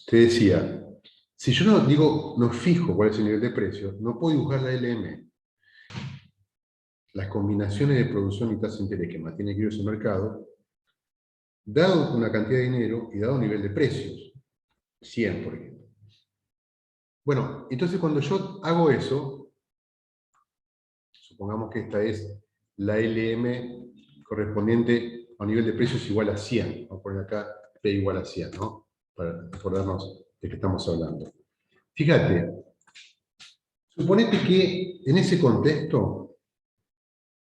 te decía, si yo no digo, no fijo cuál es el nivel de precios, no puedo dibujar la LM. Las combinaciones de producción y tasa de interés que mantiene equilibrios el mercado, dado una cantidad de dinero y dado un nivel de precios, 100 por ejemplo. Bueno, entonces cuando yo hago eso, supongamos que esta es la LM correspondiente a un nivel de precios igual a 100. Vamos a poner acá P igual a 100, ¿no? Para acordarnos de qué estamos hablando. Fíjate, suponete que en ese contexto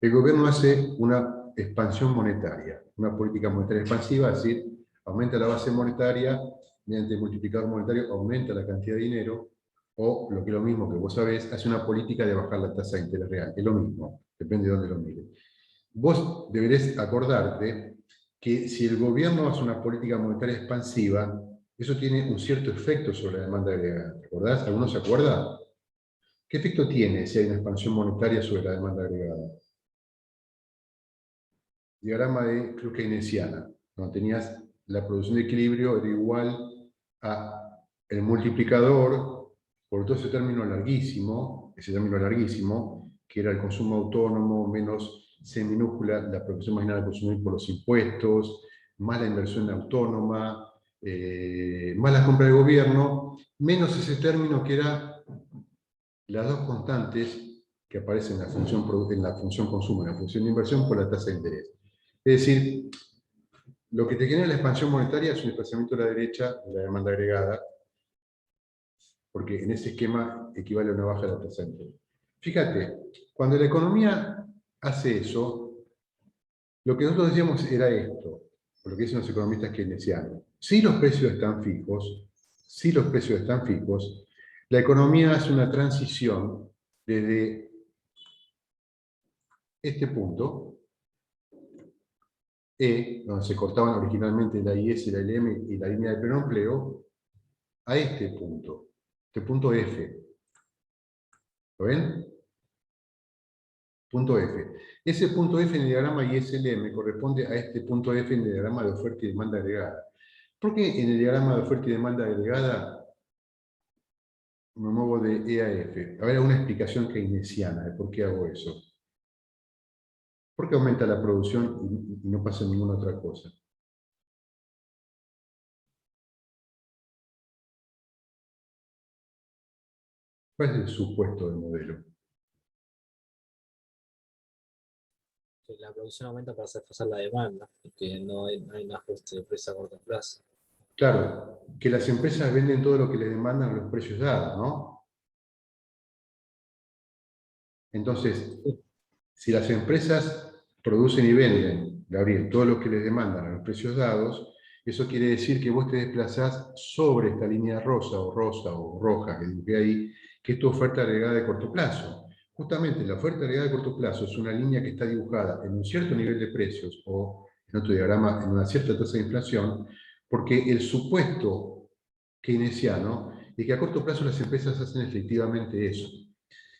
el gobierno hace una expansión monetaria, una política monetaria expansiva, es decir, aumenta la base monetaria, mediante el multiplicador monetario aumenta la cantidad de dinero, o lo que es lo mismo que vos sabés, hace una política de bajar la tasa de interés real. Es lo mismo, depende de dónde lo mires. Vos deberés acordarte que si el gobierno hace una política monetaria expansiva, eso tiene un cierto efecto sobre la demanda agregada. ¿Recordás? ¿Alguno se acuerda? ¿Qué efecto tiene si hay una expansión monetaria sobre la demanda agregada? Diagrama de cruz keynesiana, donde tenías la producción de equilibrio era igual a el multiplicador por todo ese término larguísimo, que era el consumo autónomo menos C minúscula, la producción marginal de consumir por los impuestos, más la inversión autónoma, más la compra de gobierno, menos ese término que era las dos constantes que aparecen en la función consumo, en la función de inversión por la tasa de interés. Es decir, lo que te genera la expansión monetaria es un desplazamiento a la derecha de la demanda agregada, porque en ese esquema equivale a una baja de la tasa de interés. Fíjate, cuando la economía hace eso, lo que nosotros decíamos era esto, por lo que dicen los economistas keynesianos. Si los precios están fijos, la economía hace una transición desde este punto, donde se cortaban originalmente la IS, la LM y la línea de pleno empleo, a este punto F. ¿Lo ven? Punto F. Ese punto F en el diagrama ISLM corresponde a este punto F en el diagrama de oferta y demanda agregada. ¿Por qué en el diagrama de oferta y demanda agregada me muevo de E a F? A ver, una explicación keynesiana de por qué hago eso. ¿Por qué aumenta la producción y no pasa ninguna otra cosa? ¿Cuál es el supuesto del modelo? Que la producción aumenta para satisfacer la demanda y que no hay un ajuste de precio a corto plazo. Claro, que las empresas venden todo lo que les demandan a los precios dados, ¿no? Entonces, si las empresas producen y venden, Gabriel, todo lo que les demandan a los precios dados, eso quiere decir que vos te desplazás sobre esta línea rosa o roja que dibujé ahí, que es tu oferta agregada de corto plazo. Justamente la oferta agregada de corto plazo es una línea que está dibujada en un cierto nivel de precios o en otro diagrama en una cierta tasa de inflación, porque el supuesto keynesiano es que a corto plazo las empresas hacen efectivamente eso.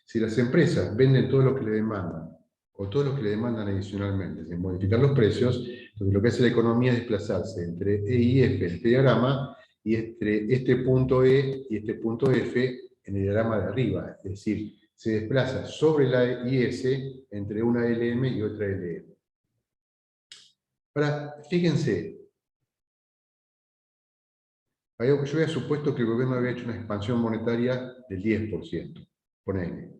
Si las empresas venden todo lo que le demandan, o todo lo que le demandan adicionalmente, sin modificar los precios, entonces lo que hace la economía es desplazarse entre E y F en este diagrama, y entre este punto E y este punto F en el diagrama de arriba. Es decir, se desplaza sobre la IS entre una LM y otra LM. Ahora, fíjense, yo había supuesto que el gobierno había hecho una expansión monetaria del 10%, ponele.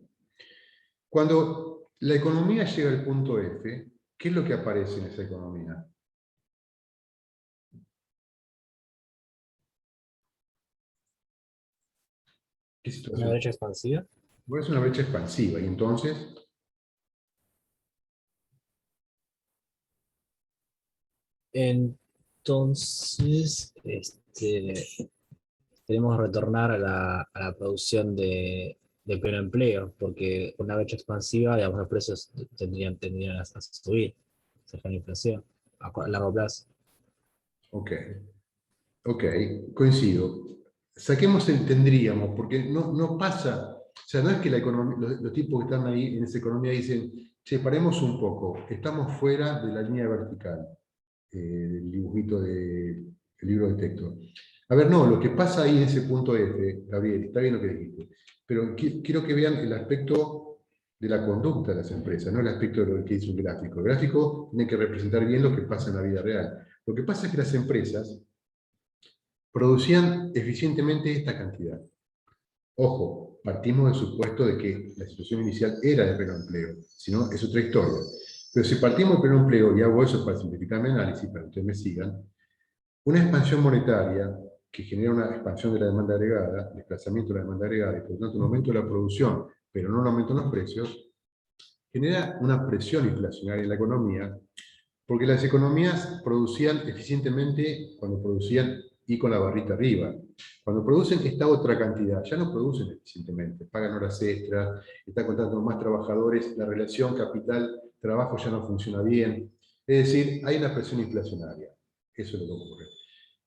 Cuando la economía llega al punto F, ¿qué es lo que aparece en esa economía? ¿Qué Una situación? brecha expansiva. Bueno, es una brecha expansiva, y entonces, Entonces, queremos retornar a la producción de pleno empleo, porque una brecha expansiva, digamos, los precios tendrían a subir, se genera inflación a largo plazo. ok, ok, coincido. Saquemos el tendríamos, porque no pasa, o sea, no es que la economía, los tipos que están ahí en esa economía dicen, che, paremos un poco, estamos fuera de la línea vertical, del dibujito del libro de texto. A ver, no, lo que pasa ahí en ese punto F, Gabriel, está bien lo que dijiste, pero quiero que vean el aspecto de la conducta de las empresas, no el aspecto de lo que dice un gráfico. El gráfico tiene que representar bien lo que pasa en la vida real. Lo que pasa es que las empresas producían eficientemente esta cantidad. Ojo, partimos del supuesto de que la situación inicial era de pleno empleo, si no, es otra historia. Pero si partimos de pleno empleo, y hago eso para simplificar mi análisis, para que ustedes me sigan, una expansión monetaria que genera una expansión de la demanda agregada, desplazamiento de la demanda agregada, y por lo tanto un aumento de la producción, pero no un aumento en los precios, genera una presión inflacionaria en la economía, porque las economías producían eficientemente cuando producían y con la barrita arriba. Cuando producen esta otra cantidad, ya no producen eficientemente, pagan horas extras, están contratando más trabajadores, la relación capital-trabajo ya no funciona bien. Es decir, hay una presión inflacionaria. Eso es lo que ocurre.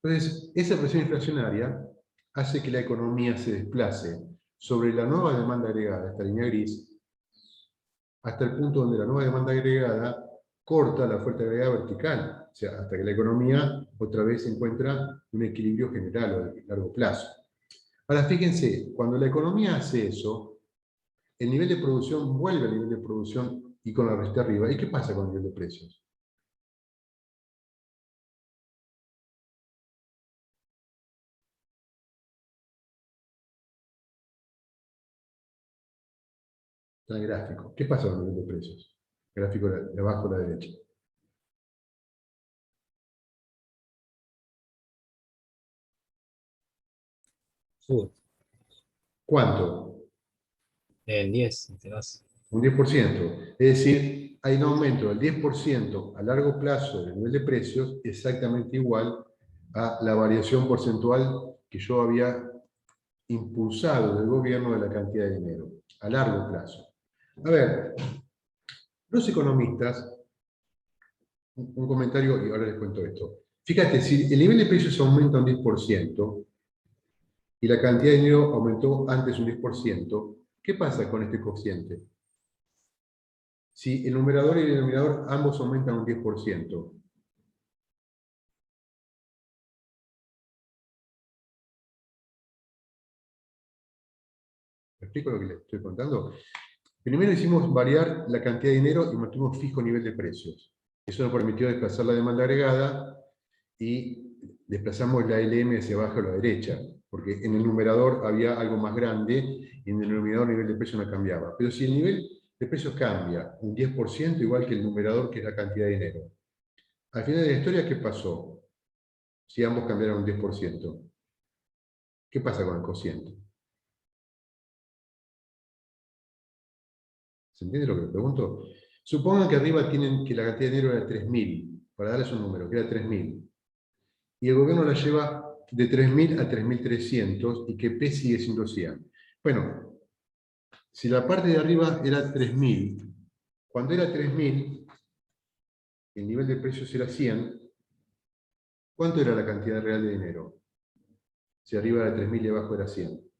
Entonces, esa presión inflacionaria hace que la economía se desplace sobre la nueva demanda agregada, esta línea gris, hasta el punto donde la nueva demanda agregada corta la oferta agregada vertical, o sea, hasta que la economía otra vez encuentra un equilibrio general o de largo plazo. Ahora, fíjense, cuando la economía hace eso, el nivel de producción vuelve al nivel de producción y con la resta arriba. ¿Y qué pasa con el nivel de precios? Está en el gráfico. ¿Qué pasa con el nivel de precios? El gráfico de abajo a la derecha. Sube. ¿Cuánto? El 10, en este caso. Un 10%. Es decir, hay un aumento del 10% a largo plazo del nivel de precios exactamente igual a la variación porcentual que yo había impulsado del gobierno de la cantidad de dinero, a largo plazo. A ver, los economistas, un comentario y ahora les cuento esto. Fíjate, si el nivel de precios aumenta un 10% y la cantidad de dinero aumentó antes un 10%, ¿qué pasa con este cociente? Si el numerador y el denominador ambos aumentan un 10%. ¿Me explico lo que les estoy contando? Primero hicimos variar la cantidad de dinero y mantuvimos fijo nivel de precios. Eso nos permitió desplazar la demanda agregada y desplazamos la LM hacia abajo a la derecha, porque en el numerador había algo más grande y en el denominador el nivel de precio no cambiaba. Pero si el nivel de precios cambia un 10%, igual que el numerador, que es la cantidad de dinero, al final de la historia, ¿qué pasó? Si ambos cambiaron un 10%. ¿Qué pasa con el cociente? ¿Se entiende lo que le pregunto? Supongan que arriba tienen que la cantidad de dinero era 3.000, para darles un número, que era 3.000. Y el gobierno la lleva de 3.000 a 3.300 y que P sigue siendo 100. Bueno, si la parte de arriba era 3.000, cuando era 3.000, el nivel de precios era 100, ¿cuánto era la cantidad real de dinero? Si arriba era 3.000 y abajo era 100.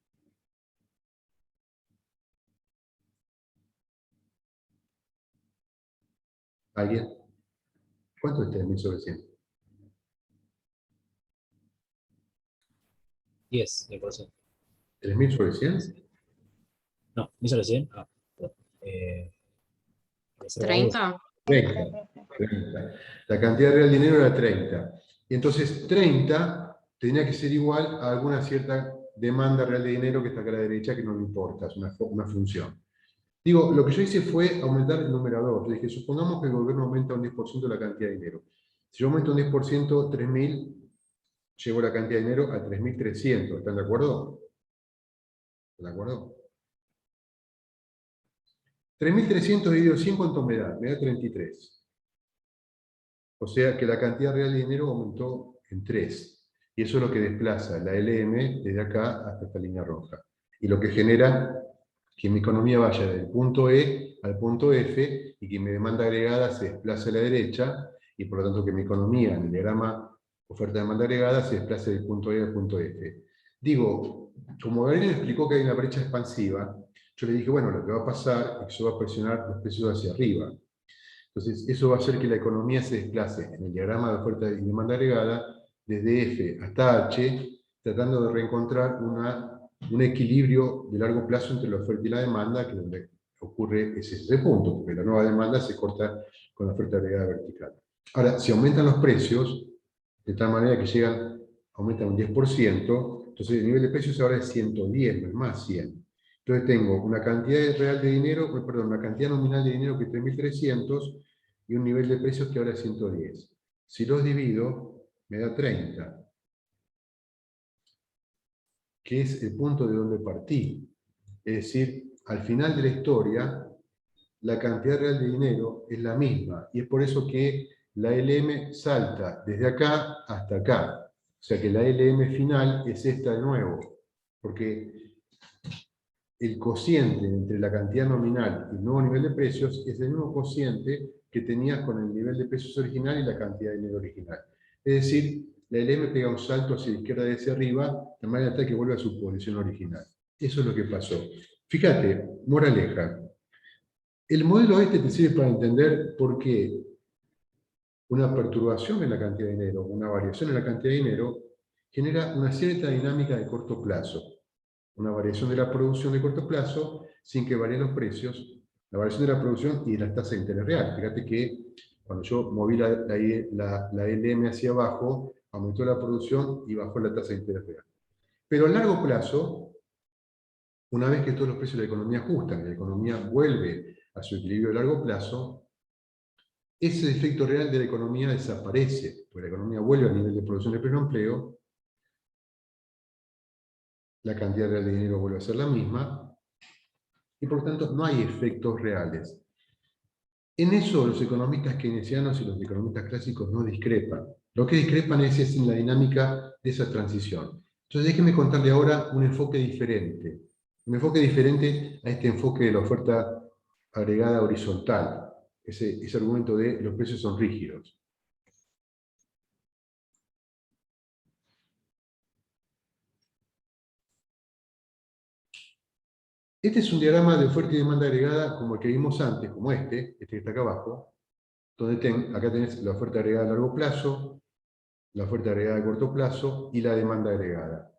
¿Alguien? ¿Cuánto es 3.000 sobre 100? 10%. ¿3.000 sobre 100? No, ¿me hizo recién? Ah, perdón. Eh, 30. 30. 30. La cantidad real de dinero era 30. Y entonces 30 tenía que ser igual a alguna cierta demanda real de dinero que está acá a la derecha, que no me importa, es una función. Digo, lo que yo hice fue aumentar el numerador. Yo dije, supongamos que el gobierno aumenta un 10% la cantidad de dinero. Si yo aumento un 10%, 3.000, llevo la cantidad de dinero a 3.300. ¿Están de acuerdo? ¿Están de acuerdo? 3.300 dividido 100, ¿cuánto me da? Me da 33. O sea que la cantidad real de dinero aumentó en 3. Y eso es lo que desplaza la LM desde acá hasta esta línea roja. Y lo que genera que mi economía vaya del punto E al punto F y que mi demanda agregada se desplace a la derecha y por lo tanto que mi economía en el diagrama oferta-demanda agregada se desplace del punto E al punto F. Digo, como Gabriel explicó que hay una brecha expansiva, yo le dije, bueno, lo que va a pasar es que eso va a presionar los precios hacia arriba. Entonces, eso va a hacer que la economía se desplace en el diagrama de oferta y demanda agregada desde F hasta H, tratando de reencontrar un equilibrio de largo plazo entre la oferta y la demanda, que donde ocurre ese punto, porque la nueva demanda se corta con la oferta agregada vertical. Ahora, si aumentan los precios, de tal manera que aumentan un 10%, entonces el nivel de precios ahora es 110, no es más 100. Entonces tengo una cantidad real de dinero, perdón, una cantidad nominal de dinero que es 3.300 y un nivel de precios que ahora es 110. Si los divido, me da 30, que es el punto de donde partí. Es decir, al final de la historia, la cantidad real de dinero es la misma, y es por eso que la LM salta desde acá hasta acá. O sea que la LM final es esta de nuevo, porque el cociente entre la cantidad nominal y el nuevo nivel de precios es el mismo cociente que tenías con el nivel de precios original y la cantidad de dinero original. Es decir, la LM pega un salto hacia la izquierda y hacia arriba, de manera tal que vuelve a su posición original. Eso es lo que pasó. Fíjate, moraleja. El modelo este te sirve para entender por qué una perturbación en la cantidad de dinero, una variación en la cantidad de dinero, genera una cierta dinámica de corto plazo. Una variación de la producción de corto plazo sin que varíen los precios, la variación de la producción y de las tasas de interés real. Fíjate que cuando yo moví la LM hacia abajo, aumentó la producción y bajó la tasa de interés real. Pero a largo plazo, una vez que todos los precios de la economía ajustan y la economía vuelve a su equilibrio a largo plazo, ese efecto real de la economía desaparece, porque la economía vuelve al nivel de producción de pleno empleo, la cantidad real de dinero vuelve a ser la misma, y por lo tanto no hay efectos reales. En eso los economistas keynesianos y los economistas clásicos no discrepan. Lo que discrepan es en la dinámica de esa transición. Entonces déjenme contarle ahora un enfoque diferente a este enfoque de la oferta agregada horizontal, ese argumento de los precios son rígidos. Este es un diagrama de oferta y demanda agregada como el que vimos antes, como este que está acá abajo, donde acá tenés la oferta agregada a largo plazo, la oferta agregada a corto plazo y la demanda agregada.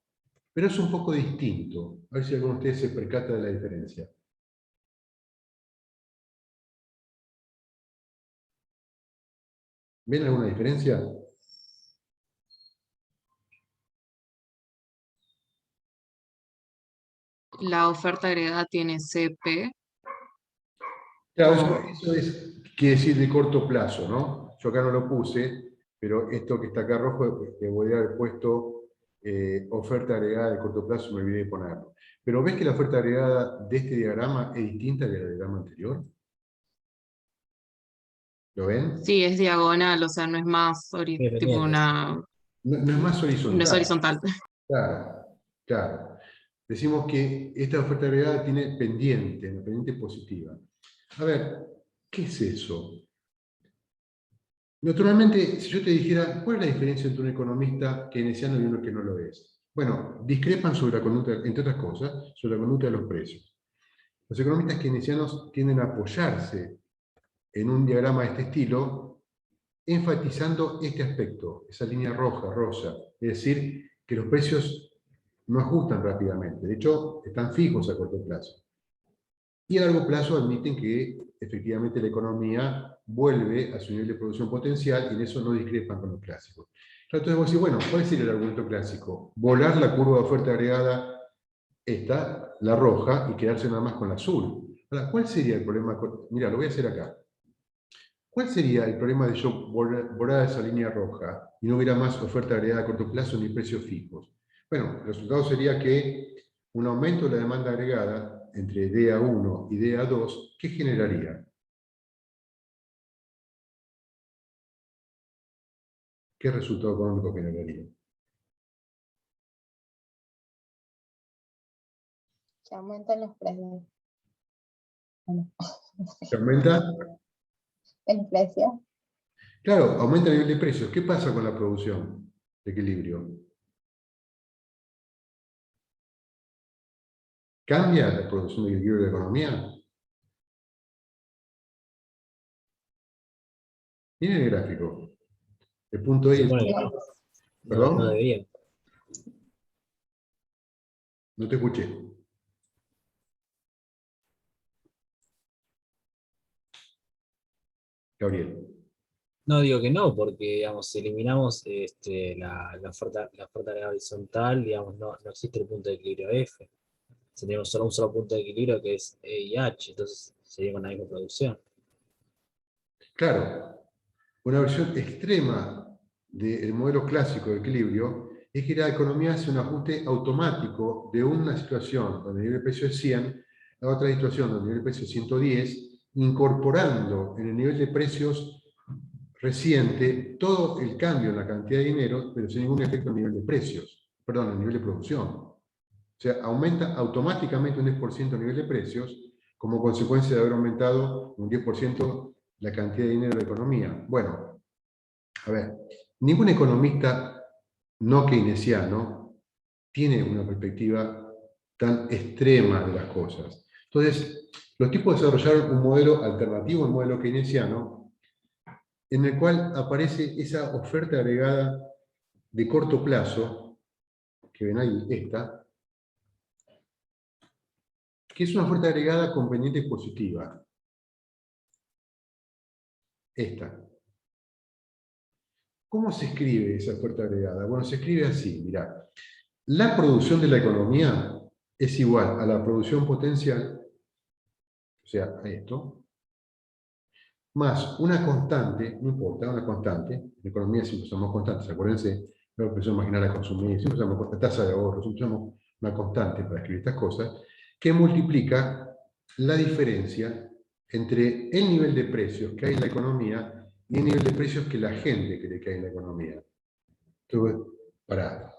Pero es un poco distinto. A ver si alguno de ustedes se percata de la diferencia. ¿Ven alguna diferencia? La oferta agregada tiene CP. Claro, eso quiere decir de corto plazo, ¿no? Yo acá no lo puse, pero esto que está acá rojo, que voy a haber puesto oferta agregada de corto plazo, me olvidé de ponerlo. Pero ¿ves que la oferta agregada de este diagrama es distinta del diagrama anterior? ¿Lo ven? Sí, es diagonal, o sea, no es más tipo Independiente, sí. una, No es más no es horizontal. horizontal. Claro, claro. Decimos que esta oferta agregada tiene pendiente, una pendiente positiva. A ver, ¿qué es eso? Naturalmente, si yo te dijera, ¿cuál es la diferencia entre un economista keynesiano y uno que no lo es? Bueno, discrepan sobre la conducta, entre otras cosas, sobre la conducta de los precios. Los economistas keynesianos tienden a apoyarse en un diagrama de este estilo, enfatizando este aspecto, esa línea roja, rosa, es decir, que los precios no ajustan rápidamente, de hecho, están fijos a corto plazo. Y a largo plazo admiten que efectivamente la economía vuelve a su nivel de producción potencial y en eso no discrepan con los clásicos. Entonces vos decís, bueno, ¿cuál sería el argumento clásico? Volar la curva de oferta agregada, esta, la roja, y quedarse nada más con la azul. Ahora, ¿cuál sería el problema? Mira, lo voy a hacer acá. ¿Cuál sería el problema de yo borrar esa línea roja y no hubiera más oferta agregada a corto plazo ni precios fijos? Bueno, el resultado sería que un aumento de la demanda agregada entre DA1 y DA2, ¿qué generaría? ¿Qué resultado económico generaría? Que aumentan los precios. Bueno, ¿Se aumenta? el precio. Claro, aumenta el nivel de precios. ¿Qué pasa con la producción de equilibrio? ¿Cambia la producción de equilibrio de la economía? Miren el gráfico. El punto Se es, supone que no, no ¿perdón? debería. No te escuché. Gabriel. No digo que no, porque digamos, si eliminamos la oferta agregada horizontal, digamos, no existe el punto de equilibrio F. Tenemos solo un solo punto de equilibrio que es E y H, entonces sería con la misma producción. Claro, una versión extrema del modelo clásico de equilibrio es que la economía hace un ajuste automático de una situación donde el nivel de precio es 100 a otra situación donde el nivel de precio es 110, incorporando en el nivel de precios reciente todo el cambio en la cantidad de dinero, pero sin ningún efecto en el nivel de precios, perdón, en el nivel de producción. O sea, aumenta automáticamente un 10% el nivel de precios como consecuencia de haber aumentado un 10% la cantidad de dinero de la economía. Bueno, a ver, ningún economista no keynesiano tiene una perspectiva tan extrema de las cosas. Entonces, los tipos desarrollaron un modelo alternativo al modelo keynesiano, en el cual aparece esa oferta agregada de corto plazo, que ven ahí, esta, que es una oferta agregada con pendiente positiva. Esta. ¿Cómo se escribe esa oferta agregada? Bueno, se escribe así, mirá. La producción de la economía es igual a la producción potencial, o sea, a esto, más una constante, no importa, una constante, en economía siempre usamos constantes, acuérdense, no empezamos a imaginar a consumir, siempre usamos la tasa de ahorro, siempre usamos una constante para escribir estas cosas, que multiplica la diferencia entre el nivel de precios que hay en la economía y el nivel de precios que la gente cree que hay en la economía. Entonces,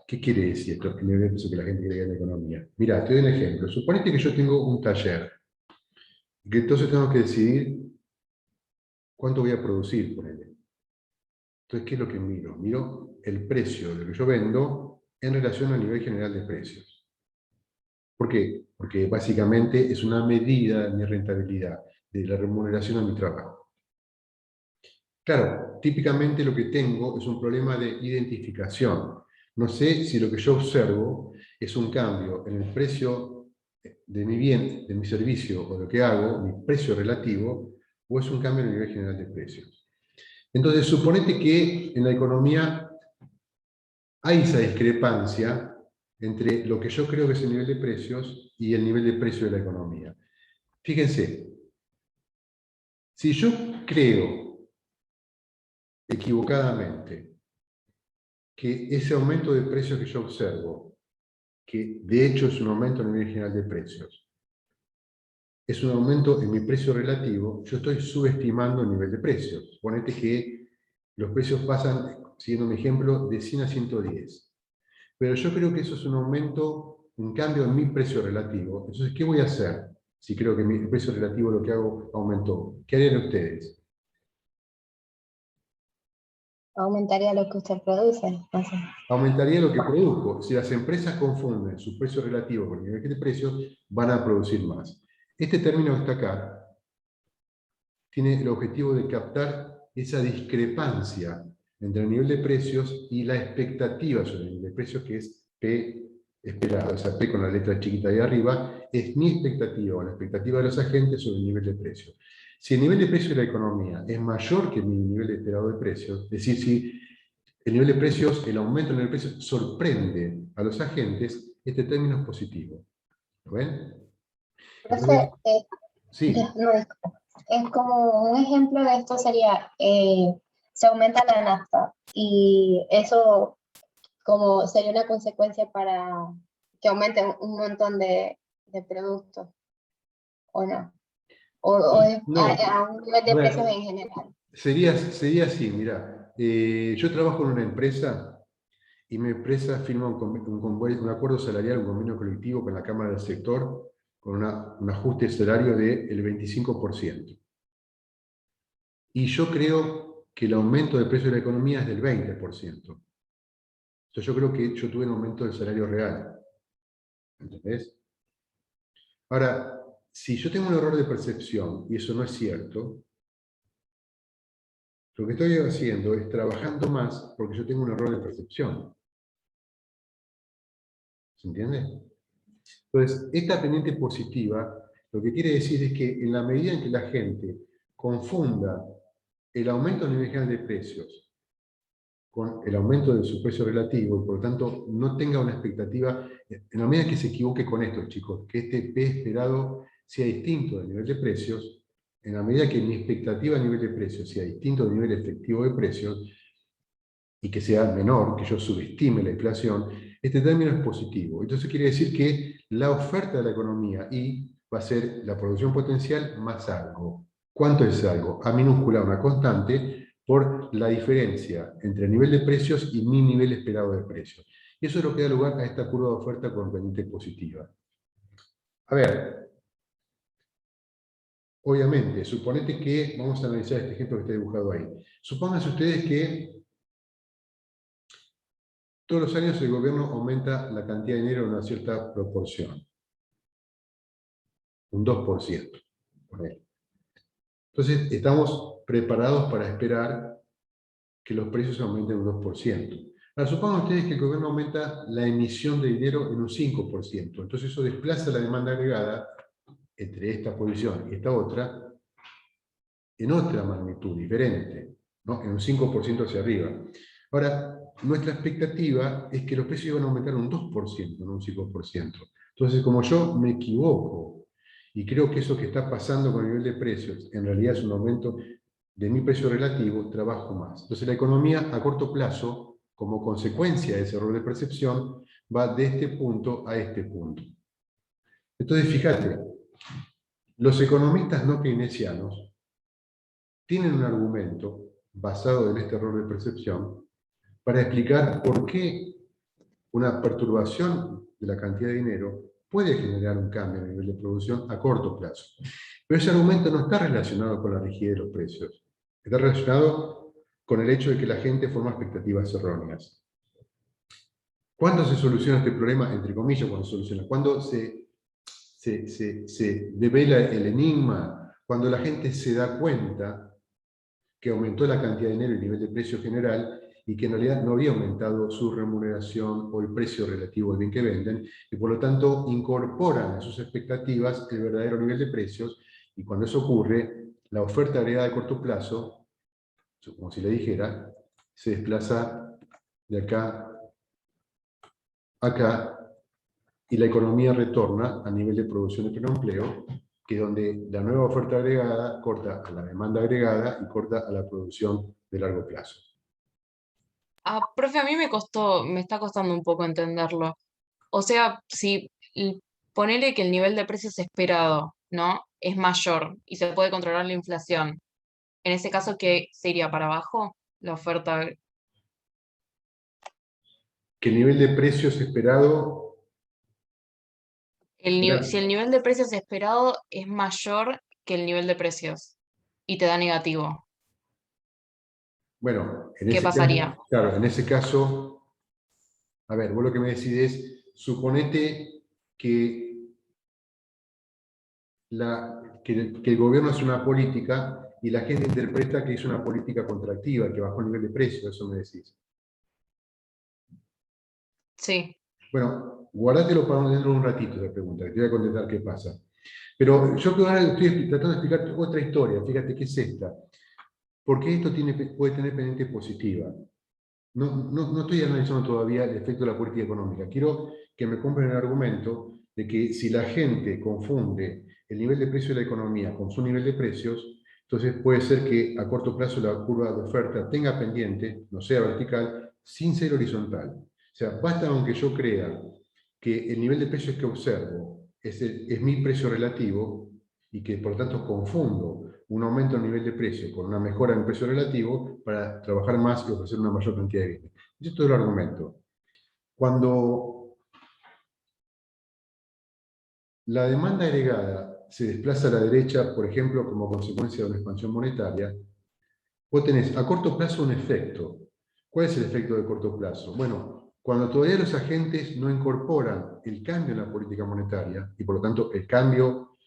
¿qué quiere decir esto? El nivel de precios que la gente cree que hay en la economía. Mirá, te doy un ejemplo. Suponete que yo tengo un taller, y que entonces tengo que decidir cuánto voy a producir, ponele. Entonces, ¿qué es lo que miro? Miro el precio de lo que yo vendo en relación al nivel general de precios. ¿Por qué? Porque básicamente es una medida de mi rentabilidad, de la remuneración a mi trabajo. Claro, típicamente lo que tengo es un problema de identificación. No sé si lo que yo observo es un cambio en el precio de mi bien, de mi servicio o lo que hago, mi precio relativo, o es un cambio en el nivel general de precios. Entonces, suponete que en la economía hay esa discrepancia entre lo que yo creo que es el nivel de precios y el nivel de precio de la economía. Fíjense, si yo creo equivocadamente que ese aumento de precios que yo observo, que de hecho es un aumento en el nivel general de precios, es un aumento en mi precio relativo, yo estoy subestimando el nivel de precios. Suponete que los precios pasan, siguiendo mi ejemplo, de 100 a 110. Pero yo creo que eso es un aumento, un cambio en mi precio relativo. Entonces, ¿qué voy a hacer si creo que mi precio relativo lo que hago aumentó? ¿Qué harían ustedes? Aumentaría lo que usted produce. Entonces, Aumentaría lo que produzco. Si las empresas confunden su precio relativo con el nivel de precios, van a producir más. Este término que está acá tiene el objetivo de captar esa discrepancia entre el nivel de precios y la expectativa sobre el nivel de precios, que es P esperado. Esa P con la letra chiquita de arriba es mi expectativa o la expectativa de los agentes sobre el nivel de precios. Si el nivel de precio de la economía es mayor que mi nivel esperado de precios, es decir, si el nivel de precios, el aumento en el nivel de precios sorprende a los agentes, este término es positivo. ¿Lo ven? Entonces, profe, sí. no, es como un ejemplo de esto sería, se aumenta la nafta y eso como sería una consecuencia para que aumenten un montón de productos, ¿o no? O es No, a un nivel de a precios ver, en general. sería así, mira, yo trabajo en una empresa y mi empresa firma un acuerdo salarial, un convenio colectivo con la Cámara del Sector, con un ajuste salario del 25%. Y yo creo que el aumento del precio de la economía es del 20%. Entonces yo creo que yo tuve un aumento del salario real. ¿Entendés? Ahora, si yo tengo un error de percepción y eso no es cierto, lo que estoy haciendo es trabajando más porque yo tengo un error de percepción. ¿Se entiende? Entonces, esta pendiente positiva, lo que quiere decir es que en la medida en que la gente confunda el aumento a nivel general de precios con el aumento de su precio relativo, y por lo tanto no tenga una expectativa, en la medida que se equivoque con esto, chicos, que este P esperado sea distinto del nivel de precios, en la medida que mi expectativa a nivel de precios sea distinto del nivel efectivo de precios, y que sea menor, que yo subestime la inflación, este término es positivo. Entonces quiere decir que la oferta de la economía I va a ser la producción potencial más algo. ¿Cuánto es algo? A minúscula, una constante, por la diferencia entre el nivel de precios y mi nivel esperado de precios. Y eso es lo que da lugar a esta curva de oferta con pendiente positiva. A ver, obviamente, suponete que, vamos a analizar este ejemplo que está dibujado ahí. Supónganse ustedes que todos los años el gobierno aumenta la cantidad de dinero en una cierta proporción. Un 2%. Entonces, estamos preparados para esperar que los precios aumenten un 2%. Ahora, supongan ustedes que el gobierno aumenta la emisión de dinero en un 5%. Entonces, eso desplaza la demanda agregada entre esta posición y esta otra en otra magnitud diferente, ¿no? En un 5% hacia arriba. Ahora, nuestra expectativa es que los precios van a aumentar un 2%, no un 5%. Entonces, como yo me equivoco y creo que eso que está pasando con el nivel de precios en realidad es un aumento de mi precio relativo, trabajo más. Entonces, la economía a corto plazo, como consecuencia de ese error de percepción, va de este punto a este punto. Entonces, fíjate, los economistas no keynesianos tienen un argumento basado en este error de percepción para explicar por qué una perturbación de la cantidad de dinero puede generar un cambio a nivel de producción a corto plazo. Pero ese argumento no está relacionado con la rigidez de los precios. Está relacionado con el hecho de que la gente forma expectativas erróneas. ¿Cuándo se soluciona este problema? Entre comillas, cuando se soluciona. Cuando se devela el enigma, cuando la gente se da cuenta que aumentó la cantidad de dinero y el nivel de precio general, y que en realidad no había aumentado su remuneración o el precio relativo al bien que venden, y por lo tanto incorporan a sus expectativas el verdadero nivel de precios, y cuando eso ocurre, la oferta agregada de corto plazo, como si le dijera, se desplaza de acá a acá, y la economía retorna a nivel de producción de pleno empleo, que es donde la nueva oferta agregada corta a la demanda agregada y corta a la producción de largo plazo. Ah, profe, a mí me está costando un poco entenderlo. O sea, si ponele que el nivel de precios esperado, ¿no? Es mayor y se puede controlar la inflación. En ese caso, ¿qué se iría para abajo? La oferta. Que el nivel de precios esperado... Si el nivel de precios esperado es mayor que el nivel de precios y te da negativo, Bueno, en ¿qué ese pasaría? caso, claro, en ese caso, a ver, vos lo que me decís es, suponete que, que el gobierno hace una política y la gente interpreta que es una política contractiva, que bajó el nivel de precios, eso me decís. Sí. Bueno, guardátelo para dentro de un ratito la pregunta, que te voy a contestar qué pasa. Pero yo ahora estoy tratando de explicar otra historia, fíjate qué es esta. Porque esto puede tener pendiente positiva. No estoy analizando todavía el efecto de la política económica. Quiero que me compren el argumento de que si la gente confunde el nivel de precio de la economía con su nivel de precios, entonces puede ser que a corto plazo la curva de oferta tenga pendiente, no sea vertical, sin ser horizontal. O sea, basta aunque yo crea que el nivel de precios que observo es mi precio relativo y que por lo tanto confundo un aumento en el nivel de precio con una mejora en el precio relativo para trabajar más y ofrecer una mayor cantidad de bienes. Ese es todo el argumento. Cuando la demanda agregada se desplaza a la derecha, por ejemplo, como consecuencia de una expansión monetaria, vos tenés a corto plazo un efecto. ¿Cuál es el efecto de corto plazo? Bueno, cuando todavía los agentes no incorporan el cambio en la política monetaria, y por lo tanto el cambio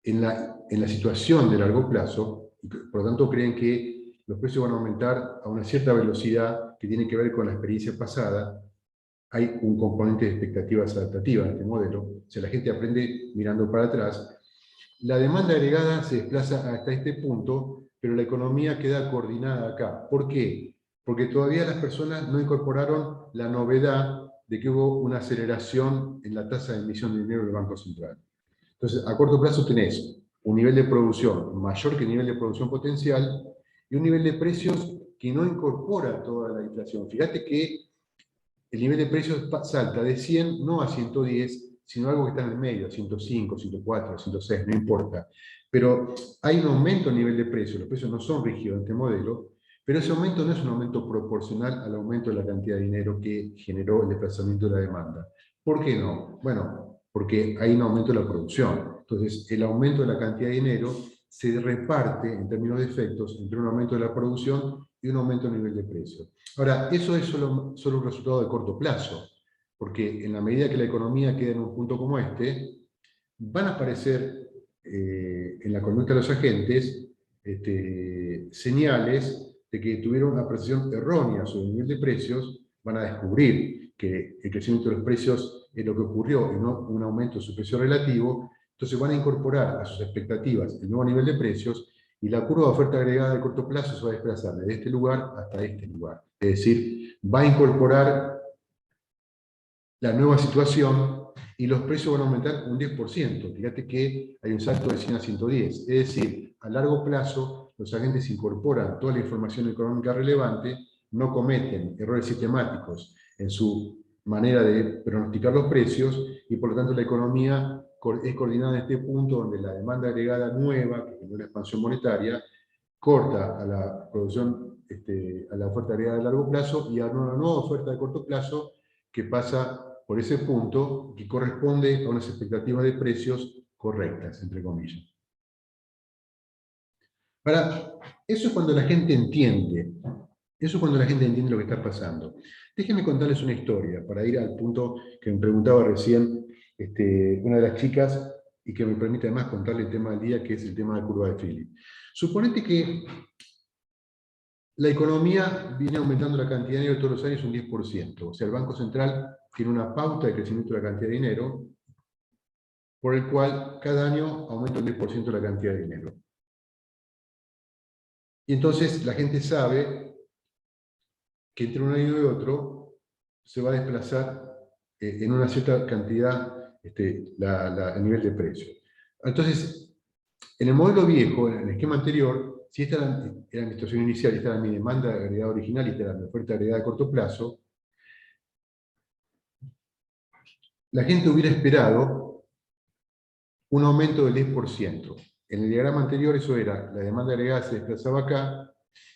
en la situación de largo plazo, y por lo tanto creen que los precios van a aumentar a una cierta velocidad que tiene que ver con la experiencia pasada, hay un componente de expectativas adaptativas en este modelo, o sea, la gente aprende mirando para atrás. La demanda agregada se desplaza hasta este punto, pero la economía queda coordinada acá. ¿Por qué? Porque todavía las personas no incorporaron la novedad de que hubo una aceleración en la tasa de emisión de dinero del Banco Central. Entonces, a corto plazo tenés un nivel de producción mayor que el nivel de producción potencial y un nivel de precios que no incorpora toda la inflación. Fíjate que el nivel de precios salta de 100 no a 110, sino algo que está en el medio, a 105, 104, 106, no importa. Pero hay un aumento a nivel de precios, los precios no son rígidos en este modelo, pero ese aumento no es un aumento proporcional al aumento de la cantidad de dinero que generó el desplazamiento de la demanda. ¿Por qué no? Bueno, porque hay un aumento de la producción. Entonces, el aumento de la cantidad de dinero se reparte en términos de efectos entre un aumento de la producción y un aumento a nivel de precios. Ahora, eso es solo un resultado de corto plazo, porque en la medida que la economía quede en un punto como este, van a aparecer en la conducta de los agentes señales de que tuvieron una percepción errónea sobre el nivel de precios, van a descubrir que el crecimiento de los precios es lo que ocurrió y no un aumento de su precio relativo, entonces van a incorporar a sus expectativas el nuevo nivel de precios y la curva de oferta agregada de corto plazo se va a desplazar desde este lugar hasta este lugar. Es decir, va a incorporar la nueva situación y los precios van a aumentar un 10%. Fíjate que hay un salto de 100 a 110. Es decir, a largo plazo, los agentes incorporan toda la información económica relevante, no cometen errores sistemáticos en su manera de pronosticar los precios y por lo tanto la economía es coordinada en este punto donde la demanda agregada nueva, que genera una expansión monetaria, corta a la producción, a la oferta agregada de largo plazo y a una nueva oferta de corto plazo que pasa por ese punto que corresponde a unas expectativas de precios correctas, entre comillas. Ahora, eso es cuando la gente entiende. Eso es cuando la gente entiende lo que está pasando. Déjenme contarles una historia para ir al punto que me preguntaba recién una de las chicas y que me permite además contarle el tema del día, que es el tema de la curva de Phillips. Suponete que la economía viene aumentando la cantidad de dinero todos los años un 10%. O sea, el Banco Central tiene una pauta de crecimiento de la cantidad de dinero por el cual cada año aumenta un 10% la cantidad de dinero. Y entonces la gente sabe que entre un año y otro se va a desplazar en una cierta cantidad el nivel de precio. Entonces, en el modelo viejo, en el esquema anterior, si esta era mi situación inicial, esta era mi demanda agregada original y esta era mi oferta agregada a corto plazo, la gente hubiera esperado un aumento del 10%. En el diagrama anterior eso era, la demanda agregada se desplazaba acá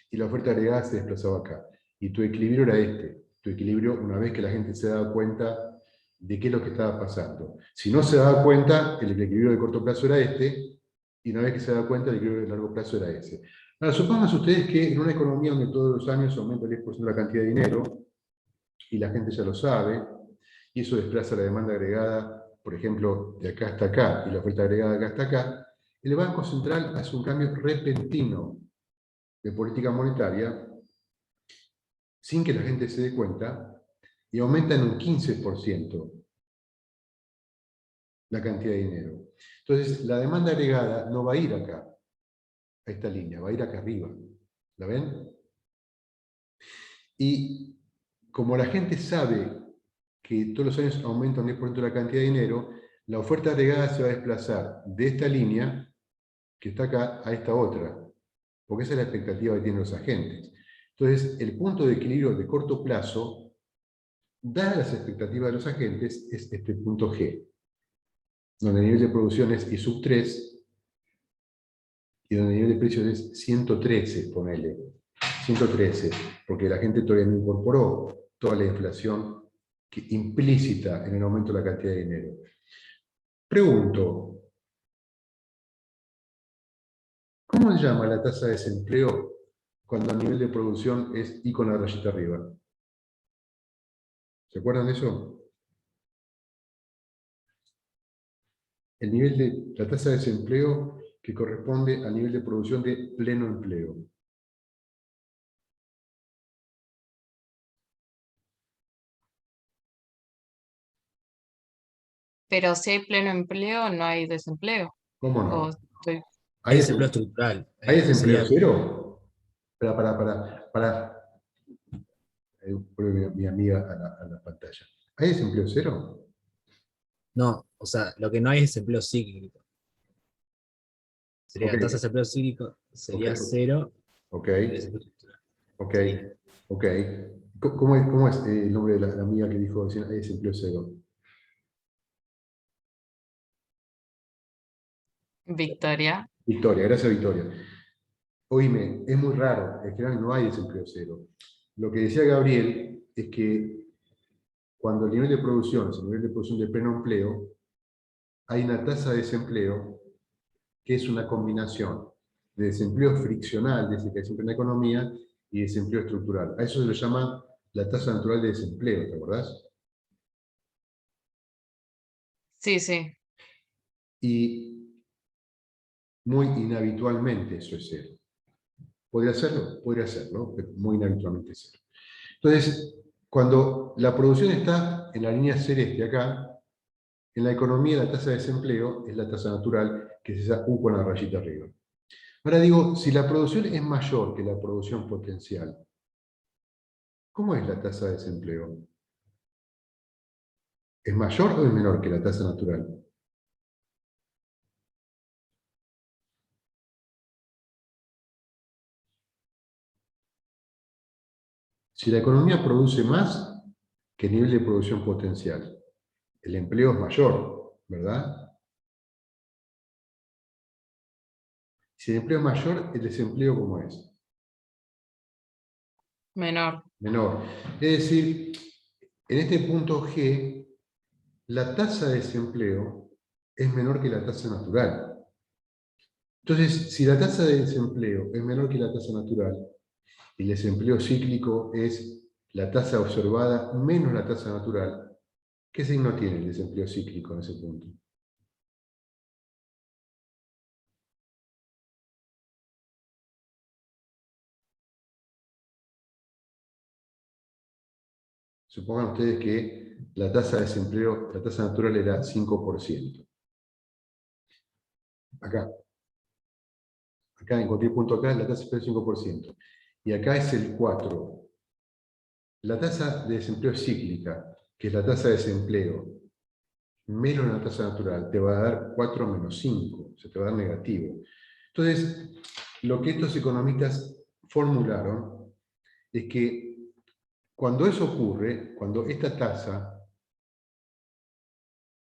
y la oferta agregada se desplazaba acá. Y tu equilibrio era este. Tu equilibrio una vez que la gente se daba cuenta de qué es lo que estaba pasando. Si no se daba cuenta, el equilibrio de corto plazo era este, y una vez que se daba cuenta, el equilibrio de largo plazo era ese. Ahora, supongan ustedes que en una economía donde todos los años aumenta el 10% de la cantidad de dinero, y la gente ya lo sabe, y eso desplaza la demanda agregada, por ejemplo, de acá hasta acá, y la oferta agregada de acá hasta acá, el Banco Central hace un cambio repentino de política monetaria, sin que la gente se dé cuenta, y aumenta en un 15% la cantidad de dinero. Entonces, la demanda agregada no va a ir acá, a esta línea, va a ir acá arriba. ¿La ven? Y como la gente sabe que todos los años aumenta un 10% la cantidad de dinero, la oferta agregada se va a desplazar de esta línea, que está acá, a esta otra, porque esa es la expectativa que tienen los agentes. Entonces, el punto de equilibrio de corto plazo, dadas las expectativas de los agentes, es este punto G, donde el nivel de producción es I sub 3, y donde el nivel de precios es 113, ponele. 113, porque la gente todavía no incorporó toda la inflación implícita en el aumento de la cantidad de dinero. Pregunto, ¿cómo se llama la tasa de desempleo cuando el nivel de producción es I con la rayita arriba? ¿Se acuerdan de eso? El nivel de la tasa de desempleo que corresponde al nivel de producción de pleno empleo. Pero si hay pleno empleo, no hay desempleo. ¿Cómo O no? estoy- ¿Hay, Desempleo estructural. hay desempleo Sería, cero? Para. Pone mi amiga a la pantalla. ¿Hay desempleo cero? no, o sea, lo que no hay es desempleo cíclico. Ok, Sería tasa de desempleo cíclico, ok, sería cero, ok, y el desempleo estructural ok, sería. ok. ¿Cómo es el nombre de la amiga que dijo recién hay desempleo cero? Victoria. Victoria, gracias Victoria. Oíme, es muy raro, en general no hay desempleo cero. Lo que decía Gabriel es que cuando el nivel de producción es el nivel de producción de pleno empleo, hay una tasa de desempleo que es una combinación de desempleo friccional, desde que hay siempre en la economía, y desempleo estructural. A eso se le llama la tasa natural de desempleo, ¿te acordás? Sí, sí. Y muy inhabitualmente eso es cero. ¿Podría hacerlo? Podría hacerlo, pero muy inhabitualmente es cero. Entonces, cuando la producción está en la línea celeste acá, en la economía la tasa de desempleo es la tasa natural, que es esa U con la rayita arriba. Ahora digo, si la producción es mayor que la producción potencial, ¿cómo es la tasa de desempleo? ¿Es mayor o es menor que la tasa natural? Si la economía produce más que el nivel de producción potencial, el empleo es mayor, ¿verdad? Si el empleo es mayor, ¿el desempleo cómo es? Menor. Menor. Es decir, en este punto G, la tasa de desempleo es menor que la tasa natural. Entonces, si la tasa de desempleo es menor que la tasa natural, y el desempleo cíclico es la tasa observada menos la tasa natural, ¿qué signo tiene el desempleo cíclico en ese punto? Supongan ustedes que la tasa de desempleo, la tasa natural era 5%. Acá. Acá, en cualquier punto acá, la tasa de desempleo es 5%. Y acá es el 4%. La tasa de desempleo cíclica, que es la tasa de desempleo menos la tasa natural, te va a dar 4 menos 5, se te va a dar negativo. Entonces, lo que estos economistas formularon es que cuando eso ocurre, cuando esta tasa,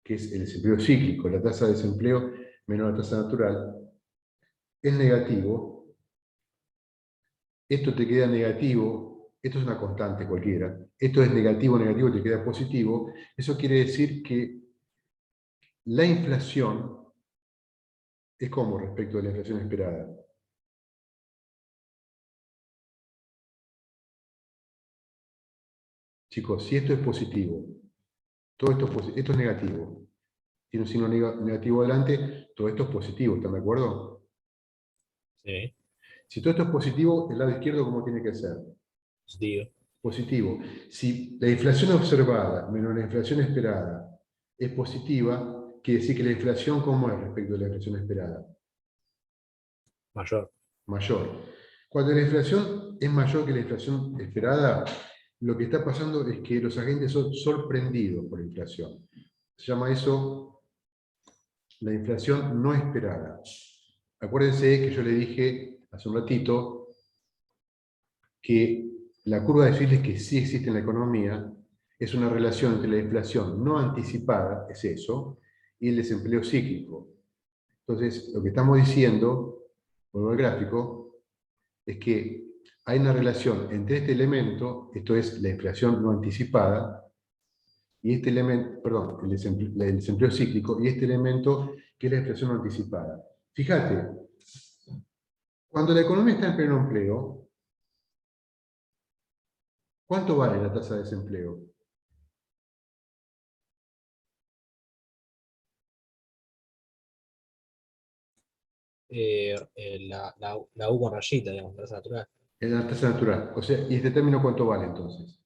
que es el desempleo cíclico, la tasa de desempleo menos la tasa natural, es negativo, esto te queda negativo, esto es una constante cualquiera, esto es negativo, negativo, te queda positivo, eso quiere decir que la inflación es como respecto de la inflación esperada. Chicos, si esto es positivo, todo esto es negativo, tiene un signo negativo adelante, todo esto es positivo, ¿están de acuerdo? Sí, Si todo esto es positivo, el lado izquierdo, ¿cómo tiene que ser? positivo. Positivo. Si la inflación observada menos la inflación esperada es positiva, quiere decir que la inflación, ¿cómo es respecto a la inflación esperada? Mayor. Mayor. Cuando la inflación es mayor que la inflación esperada, lo que está pasando es que los agentes son sorprendidos por la inflación. Se llama eso la inflación no esperada. Acuérdense que yo le dije hace un ratito que la curva de Phillips que sí existe en la economía es una relación entre la inflación no anticipada, es eso, y el desempleo cíclico. Entonces, lo que estamos diciendo, vuelvo al gráfico, es que hay una relación entre este elemento, esto es la inflación no anticipada, y este elemento, perdón, el desempleo cíclico, y este elemento que es la inflación no anticipada. Fíjate, cuando la economía está en pleno empleo, ¿cuánto vale la tasa de desempleo? La U con rayita, digamos, tasa natural. Es la tasa natural. O sea, ¿y este término cuánto vale entonces?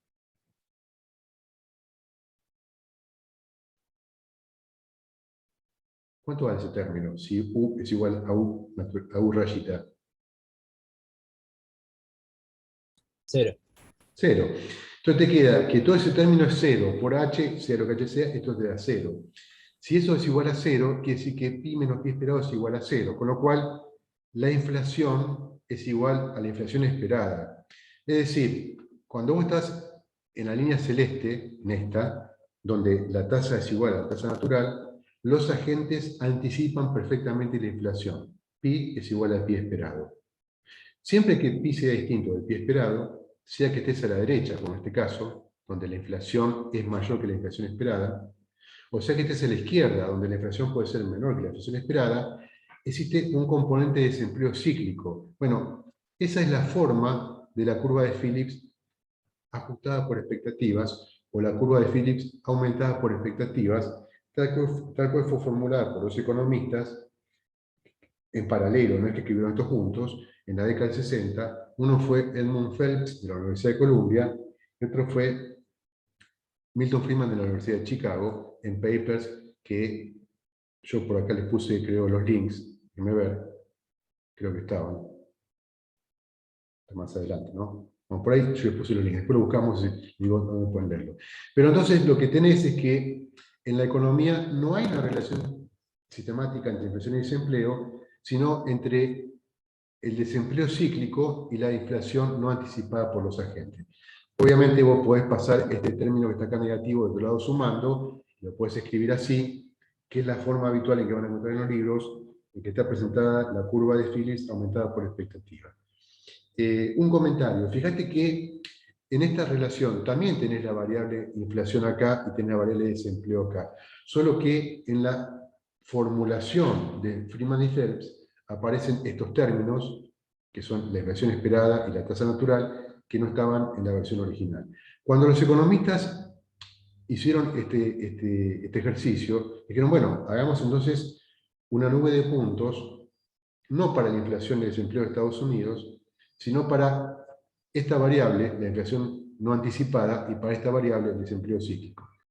¿Cuánto vale ese término? Si U es igual a U rayita. 0. 0. Entonces te queda que todo ese término es 0. Por H, 0 que H sea, esto te da 0. Si eso es igual a 0, quiere decir que pi menos pi esperado es igual a 0. Con lo cual, la inflación es igual a la inflación esperada. Es decir, cuando vos estás en la línea celeste, en esta, donde la tasa es igual a la tasa natural, los agentes anticipan perfectamente la inflación. Pi es igual a pi esperado. Siempre que pi sea distinto del pi esperado, sea que estés a la derecha, como en este caso, donde la inflación es mayor que la inflación esperada, o sea que estés a la izquierda, donde la inflación puede ser menor que la inflación esperada, existe un componente de desempleo cíclico. Bueno, esa es la forma de la curva de Phillips ajustada por expectativas, o la curva de Phillips aumentada por expectativas, tal cual fue formulada por los economistas en paralelo, no es que escribieron estos juntos, en la década del 60. Uno fue Edmund Phelps, de la Universidad de Columbia, y otro fue Milton Friedman, de la Universidad de Chicago, en papers que yo por acá les puse, creo, los links, déjenme ver, creo que estaban más adelante, ¿no? Bueno, por ahí yo les puse los links, después lo buscamos y digo dónde pueden verlo. Pero entonces lo que tenés es que en la economía no hay una relación sistemática entre inflación y desempleo, sino entre el desempleo cíclico y la inflación no anticipada por los agentes. Obviamente vos podés pasar este término que está acá negativo de otro lado sumando, lo podés escribir así, que es la forma habitual en que van a encontrar en los libros, en que está presentada la curva de Phillips aumentada por expectativa. Un comentario, fíjate que en esta relación también tenés la variable inflación acá y tenés la variable desempleo acá, solo que en la formulación de Friedman y Phelps aparecen estos términos, que son la inflación esperada y la tasa natural, que no estaban en la versión original. Cuando los economistas hicieron este ejercicio, dijeron, bueno, hagamos entonces una nube de puntos, no para la inflación y el desempleo de Estados Unidos, sino para esta variable, la inflación no anticipada, y para esta variable, el desempleo cíclico.